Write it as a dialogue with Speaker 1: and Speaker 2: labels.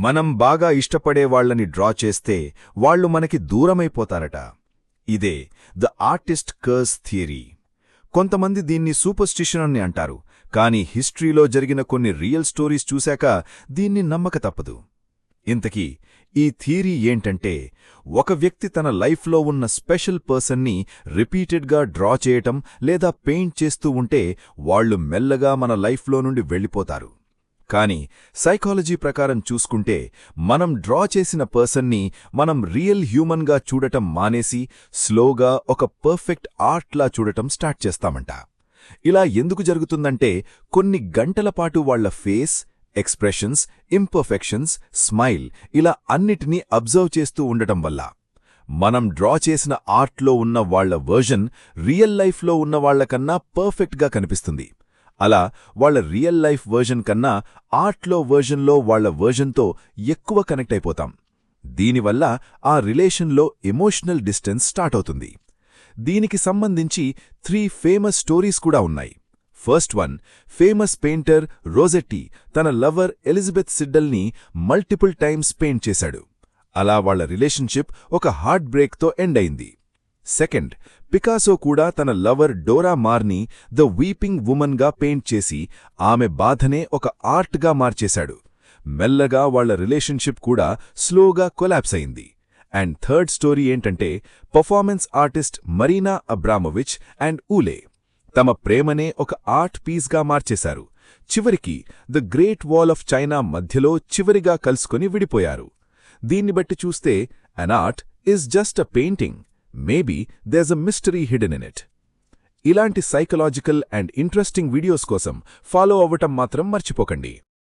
Speaker 1: మనం బాగా ఇష్టపడే వాళ్ళని డ్రా చేస్తే వాళ్ళు మనకి దూరమైపోతారట. ఇదే ద ఆర్టిస్ట్ కర్స్ థియరీ. కొంతమంది దీన్ని సూపర్స్టిషన్ అని అంటారు, కానీ హిస్టరీలో జరిగిన కొన్ని రియల్ స్టోరీస్ చూశాక దీన్ని నమ్మక తప్పదు. ఇంతకీ ఈ థియరీ ఏంటంటే, ఒక వ్యక్తి తన లైఫ్లో ఉన్న స్పెషల్ పర్సన్ని రిపీటెడ్గా డ్రా చేయటం లేదా పెయింట్ చేస్తూ ఉంటే వాళ్లు మెల్లగా మన లైఫ్లో నుండి వెళ్ళిపోతారు. కానీ సైకాలజీ ప్రకారం చూసుకుంటే మనం డ్రా చేసిన పర్సన్ని మనం రియల్ హ్యూమన్గా చూడటం మానేసి స్లోగా ఒక పర్ఫెక్ట్ ఆర్ట్లా చూడటం స్టార్ట్ చేస్తామంట. ఇలా ఎందుకు జరుగుతుందంటే, కొన్ని గంటల పాటు వాళ్ల ఫేస్, ఎక్స్ప్రెషన్స్, ఇంపర్ఫెక్షన్స్, స్మైల్ ఇలా అన్నిటినీ అబ్జర్వ్ చేస్తూ ఉండటం వల్ల. మనం డ్రా చేసిన ఆర్ట్లో ఉన్న వాళ్ల వర్జన్ రియల్ లైఫ్లో ఉన్న వాళ్లకన్నా పర్ఫెక్ట్గా కనిపిస్తుంది. అలా వాళ్ల రియల్ లైఫ్ వర్జన్ కన్నా ఆర్ట్లో వర్జన్లో వాళ్ల వర్జన్తో ఎక్కువ కనెక్ట్ అయిపోతాం. దీనివల్ల ఆ రిలేషన్లో ఎమోషనల్ డిస్టెన్స్ స్టార్ట్ అవుతుంది. దీనికి సంబంధించి 3 ఫేమస్ స్టోరీస్ కూడా ఉన్నాయి. First one, famous painter Rossetti తన లవర్ ఎలిజబెత్ సిడ్డల్ని మల్టిపుల్ టైమ్స్ పెయింట్ చేశాడు. అలా వాళ్ల రిలేషన్షిప్ ఒక హార్ట్ బ్రేక్తో ఎండ్ అయింది. సెకండ్, పికాసో కూడా తన లవర్ డోరా మార్ని ద వీపింగ్ వుమన్గా పెయింట్ చేసి ఆమె బాధనే ఒక ఆర్ట్గా మార్చేశాడు. మెల్లగా వాళ్ల రిలేషన్షిప్ కూడా స్లోగా కొలాప్స్ అయింది. అండ్ థర్డ్ స్టోరీ ఏంటంటే, పర్ఫార్మెన్స్ ఆర్టిస్ట్ మరీనా అబ్రామోవిచ్ అండ్ ఊలే తమ ప్రేమనే ఒక ఆర్ట్ పీస్గా మార్చేశారు. చివరికి the great wall of China మధ్యలో చివరిగా కలుసుకొని విడిపోయారు. దీన్ని బట్టి చూస్తే an art is just a painting. Maybe there's a mystery hidden in it. ఇలాంటి సైకలాజికల్ అండ్ ఇంట్రెస్టింగ్ వీడియోస్ కోసం ఫాలో అవ్వటం మాత్రం మర్చిపోకండి.